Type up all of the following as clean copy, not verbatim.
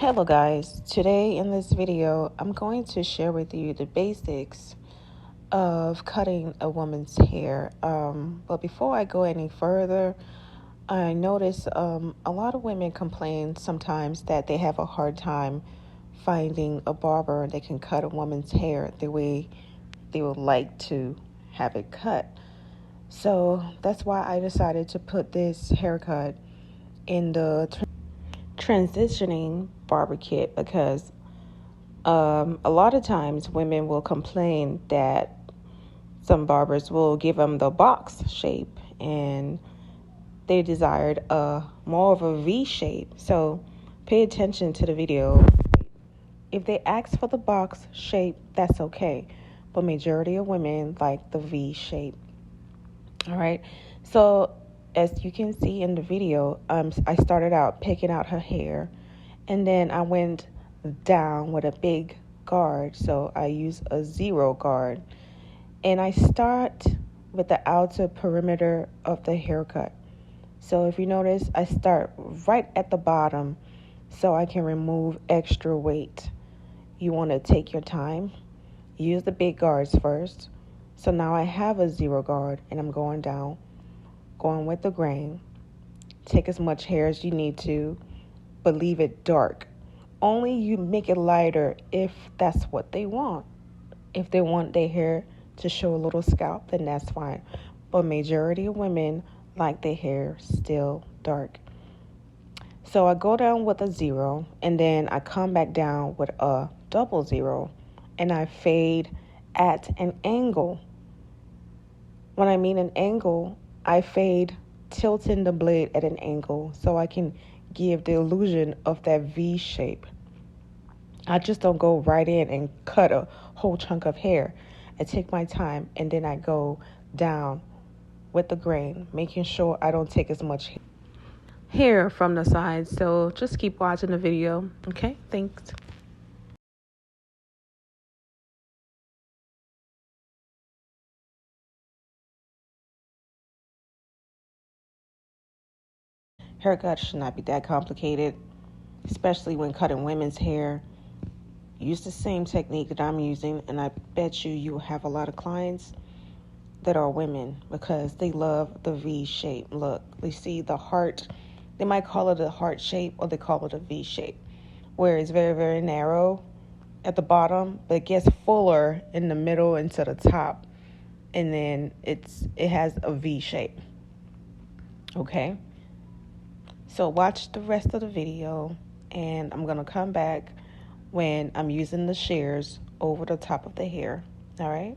Hello guys, today in this video I'm going to share with you the basics of cutting a woman's hair. But before I go any further, I notice a lot of women complain sometimes that they have a hard time finding a barber that can cut a woman's hair the way they would like to have it cut. So that's why I decided to put this haircut in the transitioning barber kit because a lot of times women will complain that some barbers will give them the box shape and they desired more of a V shape. So pay attention to the video. If they ask for the box shape, that's okay. But majority of women like the V shape. All right. So as you can see in the video, I started out picking out her hair, and then I went down with a big guard. So I use a 0 guard, and I start with the outer perimeter of the haircut. So if you notice, I start right at the bottom so I can remove extra weight. You want to take your time. Use the big guards first. So now I have a 0 guard and I'm going down, going with the grain. Take as much hair as you need to, but leave it dark. Only you make it lighter if that's what they want. If they want their hair to show a little scalp, then that's fine. But majority of women like their hair still dark. So I go down with a 0, and then I come back down with a double 0, and I fade at an angle. When I mean an angle, I fade tilting the blade at an angle so I can give the illusion of that V shape. I just don't go right in and cut a whole chunk of hair. I take my time and then I go down with the grain, making sure I don't take as much hair from the sides. So just keep watching the video. Okay, thanks. Haircut should not be that complicated, especially when cutting women's hair. Use the same technique that I'm using, and I bet you will have a lot of clients that are women because they love the V shape look. They see the heart. They might call it a heart shape or they call it a V shape, where it's very, very narrow at the bottom, but it gets fuller in the middle and to the top, and then it has a V shape. Okay? So watch the rest of the video, and I'm going to come back when I'm using the shears over the top of the hair. All right?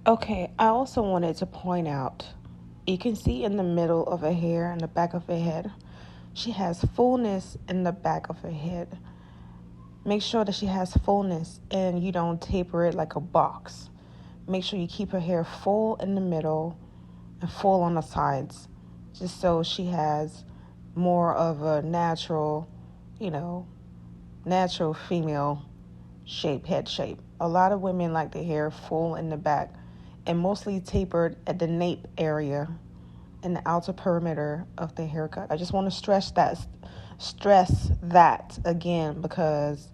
Okay, I also wanted to point out, you can see in the middle of her hair and the back of her head, she has fullness in the back of her head. Make sure that she has fullness and you don't taper it like a box. Make sure you keep her hair full in the middle and full on the sides, just so she has more of a natural, you know, natural female shape, head shape. A lot of women like their hair full in the back and mostly tapered at the nape area and the outer perimeter of the haircut. I just want to stress that again, because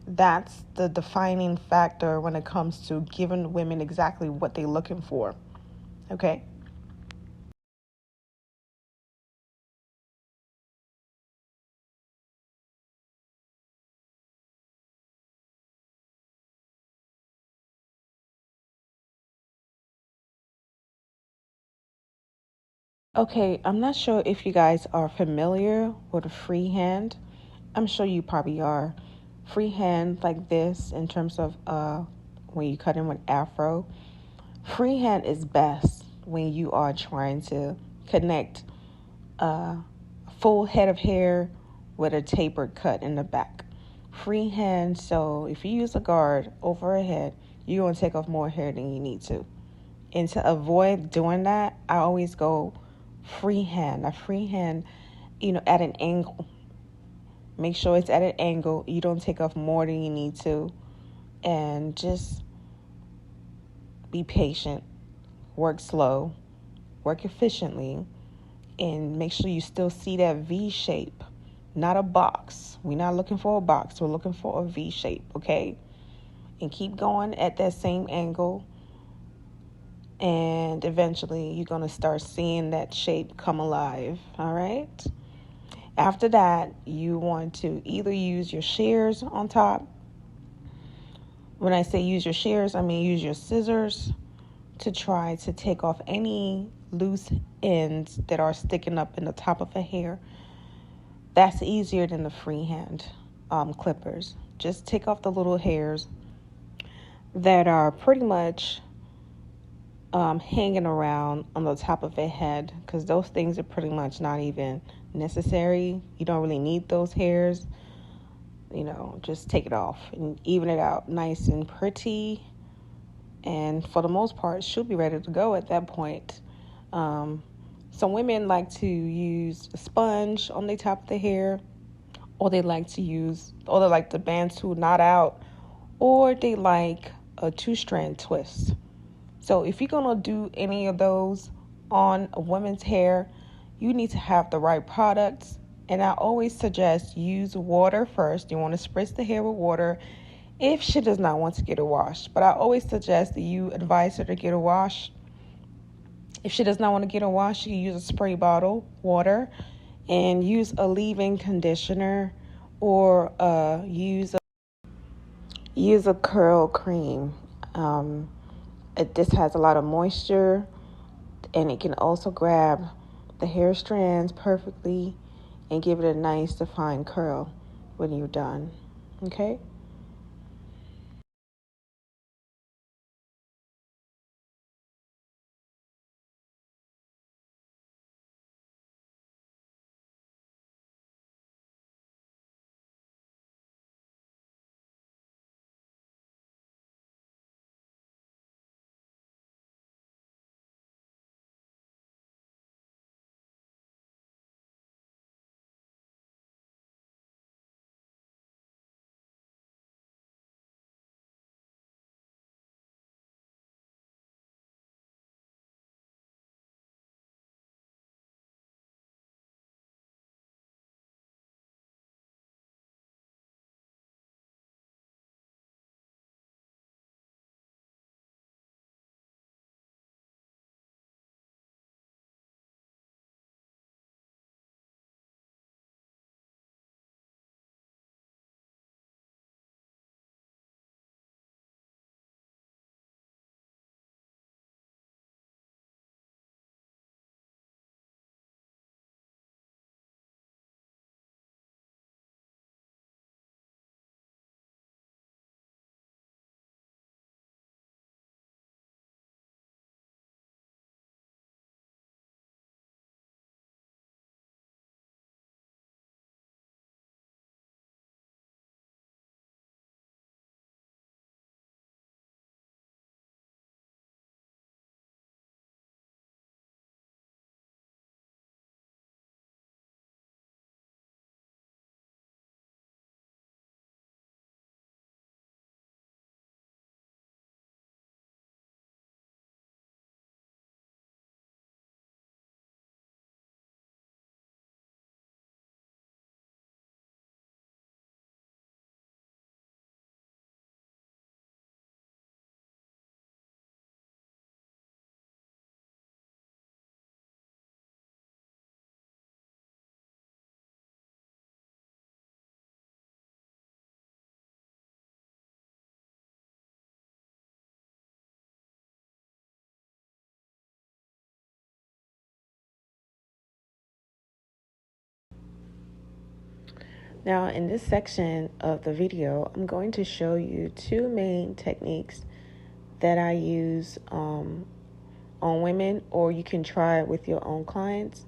that's the defining factor when it comes to giving women exactly what they're looking for. Okay? Okay, I'm not sure if you guys are familiar with a freehand. I'm sure you probably are. Freehand like this in terms of when you cut in with afro. Freehand is best when you are trying to connect a full head of hair with a tapered cut in the back. Freehand, so if you use a guard over a head, you're going to take off more hair than you need to. And to avoid doing that, I always go freehand. A freehand, at an angle. Make sure it's at an angle. You don't take off more than you need to. And just be patient. Work slow. Work efficiently. And make sure you still see that V shape, not a box. We're not looking for a box. We're looking for a V shape, okay? And keep going at that same angle. And eventually you're going to start seeing that shape come alive, all right? After that, you want to either use your shears on top. When I say use your shears, I mean use your scissors to try to take off any loose ends that are sticking up in the top of a hair. That's easier than the freehand clippers. Just take off the little hairs that are pretty much hanging around on the top of a head, because those things are pretty much not even necessary. You don't really need those hairs. Just take it off and even it out nice and pretty. And for the most part, she'll be ready to go at that point. Some women like to use a sponge on the top of the hair, or they like the bantu knot out, or they like a 2-strand twist. So if you're going to do any of those on a woman's hair, you need to have the right products. And I always suggest use water first. You want to spritz the hair with water if she does not want to get a wash. But I always suggest that you advise her to get a wash. If she does not want to get a wash, you use a spray bottle, water, and use a leave-in conditioner, or use a curl cream. This has a lot of moisture, and it can also grab the hair strands perfectly and give it a nice defined curl when you're done. Okay? Now, in this section of the video, I'm going to show you two main techniques that I use on women, or you can try it with your own clients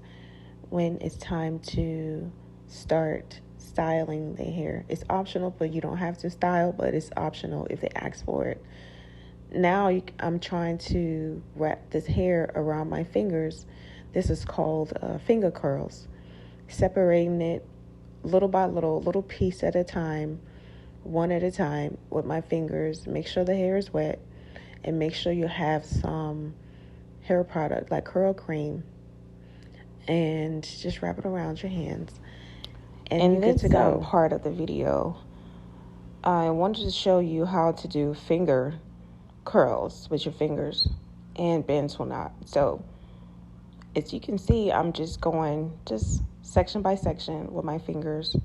when it's time to start styling their hair. It's optional, but you don't have to style, but it's optional if they ask for it. Now I'm trying to wrap this hair around my fingers. This is called finger curls. Separating it little by little piece at a time, one at a time with my fingers. Make sure the hair is wet, and make sure you have some hair product like curl cream, and just wrap it around your hands. And you're good to go. Part of the video, I wanted to show you how to do finger curls with your fingers and bends will not. So as you can see, I'm just going section by section with my fingers,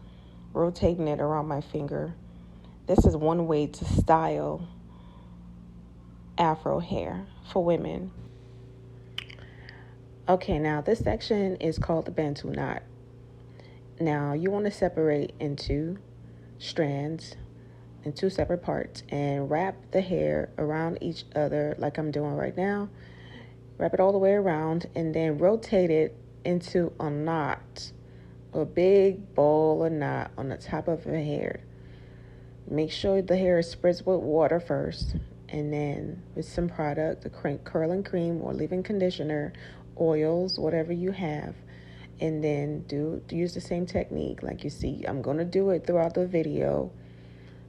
rotating it around my finger. This is one way to style afro hair for women. Okay, now this section is called the Bantu knot. Now you want to separate into strands in two separate parts and wrap the hair around each other like I'm doing right now. Wrap it all the way around and then rotate it into a knot, a big ball or knot on the top of the hair. Make sure the hair is spritzed with water first, and then with some product, the curling cream or leave-in conditioner, oils, whatever you have, and then use the same technique like you see. I'm going to do it throughout the video.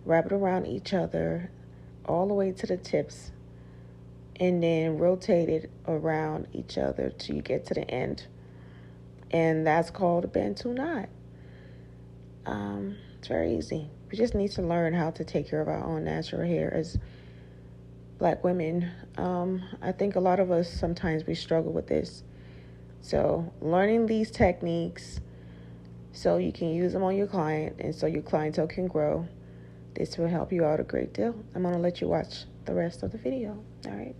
Wrap it around each other all the way to the tips, and then rotate it around each other till you get to the end. And that's called a Bantu knot. It's very easy. We just need to learn how to take care of our own natural hair as Black women. I think a lot of us, sometimes we struggle with this. So learning these techniques so you can use them on your client and so your clientele can grow. This will help you out a great deal. I'm going to let you watch the rest of the video. All right.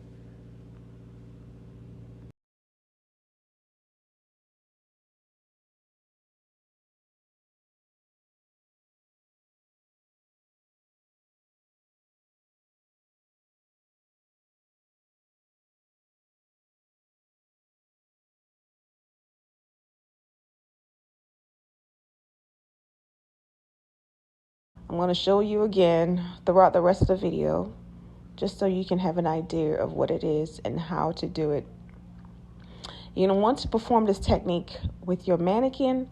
I'm going to show you again throughout the rest of the video, just so you can have an idea of what it is and how to do it. You don't want to perform this technique with your mannequin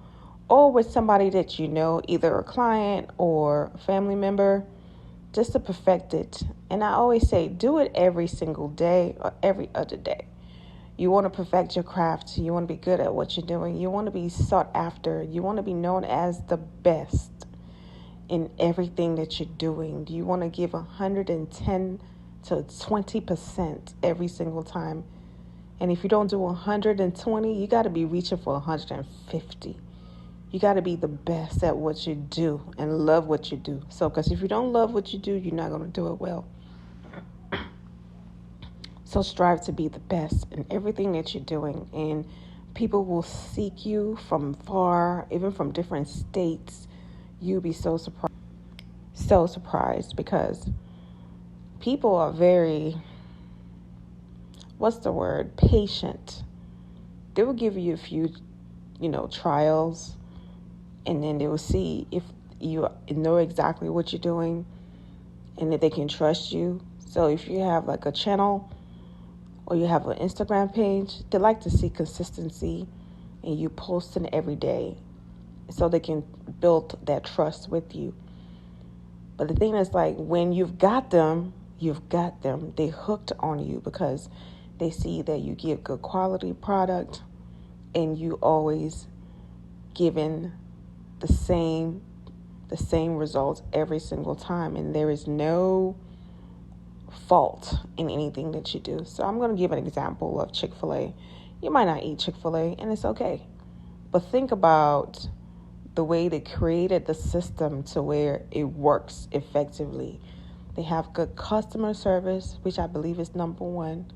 or with somebody that you know, either a client or a family member, just to perfect it. And I always say, do it every single day or every other day. You want to perfect your craft. You want to be good at what you're doing. You want to be sought after. You want to be known as the best in everything that you're doing. You want to give 110 to 20% every single time. And if you don't do 120, you got to be reaching for 150. You got to be the best at what you do and love what you do. So, because if you don't love what you do, you're not going to do it well. So strive to be the best in everything that you're doing. And people will seek you from far, even from different states. You'll be so surprised because people are very, patient. They will give you a few, trials, and then they will see if you know exactly what you're doing and that they can trust you. So if you have like a channel or you have an Instagram page, they like to see consistency and you posting every day so they can build that trust with you. But the thing is, like, when you've got them. They hooked on you because they see that you give good quality product and you always giving the same results every single time, and there is no fault in anything that you do. So I'm going to give an example of Chick-fil-A. You might not eat Chick-fil-A, and it's okay. But think about the way they created the system to where it works effectively. They have good customer service, which I believe is number one.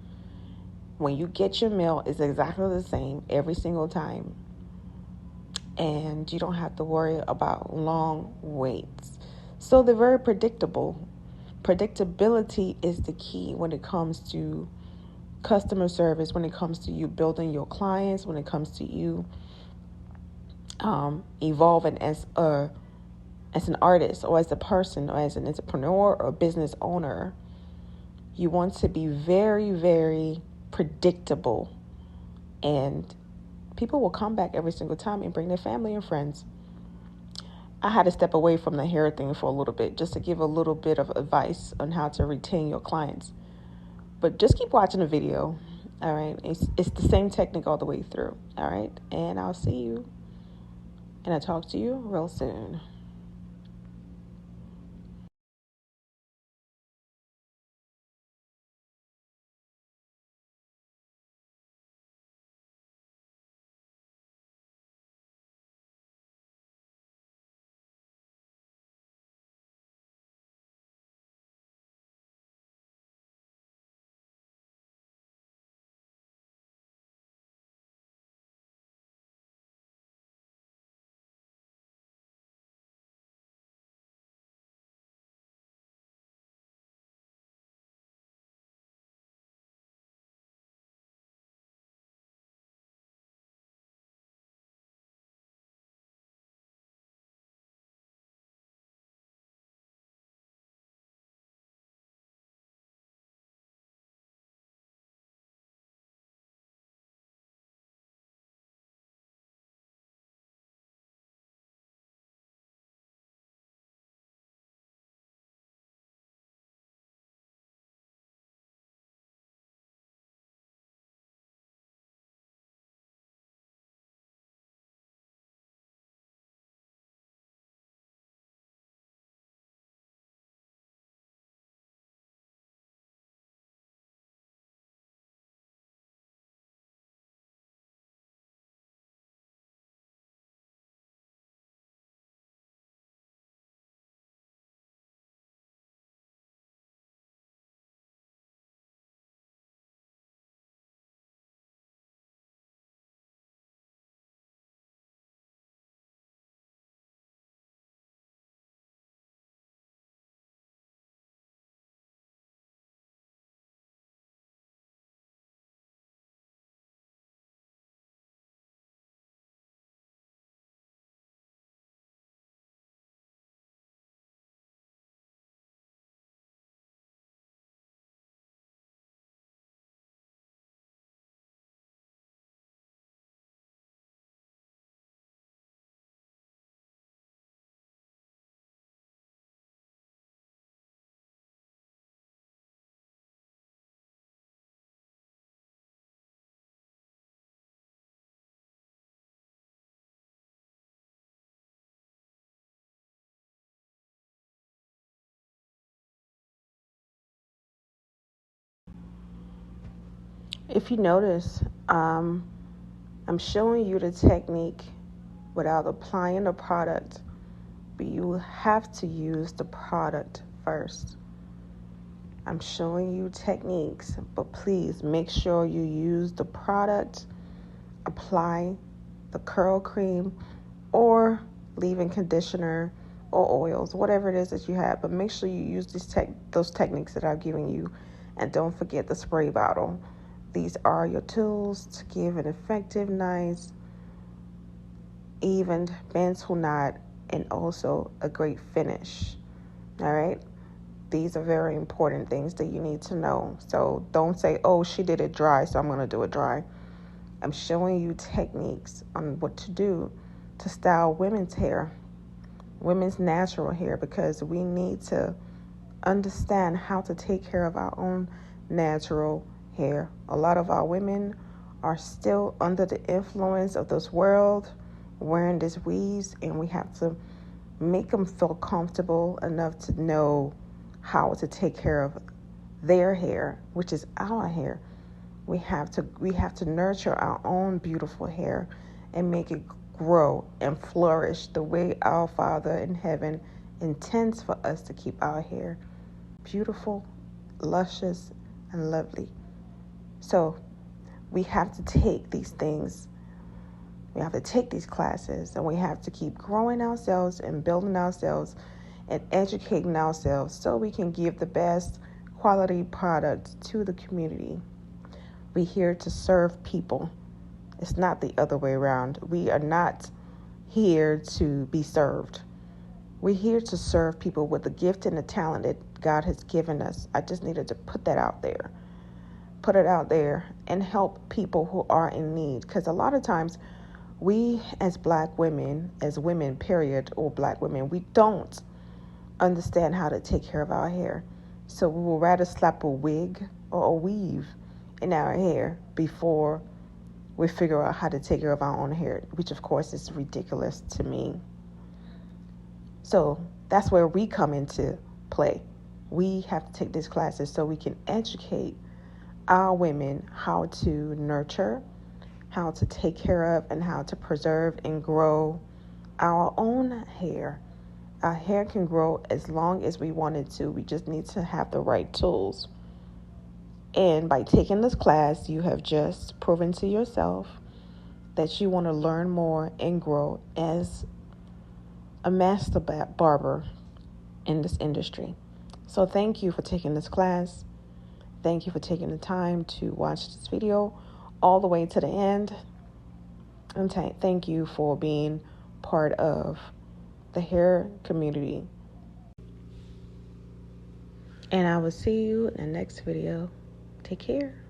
When you get your meal, it's exactly the same every single time. and you don't have to worry about long waits. So they're very predictable. Predictability is the key when it comes to customer service, when it comes to you building your clients, when it comes to you evolving as an artist or as a person or as an entrepreneur or business owner. You want to be very, very predictable, and people will come back every single time and bring their family and friends. I had to step away from the hair thing for a little bit just to give a little bit of advice on how to retain your clients. But just keep watching the video. All right. It's the same technique all the way through. All right. And I'll see you. And I'll talk to you real soon. If you notice, I'm showing you the technique without applying the product, but you have to use the product first. I'm showing you techniques, but please make sure you use the product, apply the curl cream or leave-in conditioner or oils, whatever it is that you have, but make sure you use those techniques that I've given you, and don't forget the spray bottle. These are your tools to give an effective, nice, even bent knot, and also a great finish. All right. These are very important things that you need to know. So don't say, oh, she did it dry, so I'm going to do it dry. I'm showing you techniques on what to do to style women's hair, women's natural hair, because we need to understand how to take care of our own natural hair. A lot of our women are still under the influence of this world, wearing these weaves, and we have to make them feel comfortable enough to know how to take care of their hair, which is our hair. We have to nurture our own beautiful hair and make it grow and flourish the way our Father in heaven intends for us to keep our hair beautiful, luscious, and lovely. So we have to take these things We have to take these classes, and we have to keep growing ourselves and building ourselves and educating ourselves so we can give the best quality product to the community. We're here to serve people. It's not the other way around. We are not here to be served. We're here to serve people with the gift and the talent that God has given us. I just needed to put that out there. Put it out there and help people who are in need. Because a lot of times we as black women, as women, period, or black women, we don't understand how to take care of our hair. So we will rather slap a wig or a weave in our hair before we figure out how to take care of our own hair, which of course is ridiculous to me. So that's where we come into play. We have to take these classes so we can educate our women how to nurture, how to take care of, and how to preserve and grow our own hair. Our hair can grow as long as we want it to. We just need to have the right tools. And by taking this class, you have just proven to yourself that you want to learn more and grow as a master barber in this industry. So thank you for taking this class. Thank you for taking the time to watch this video all the way to the end. And thank you for being part of the hair community. And I will see you in the next video. Take care.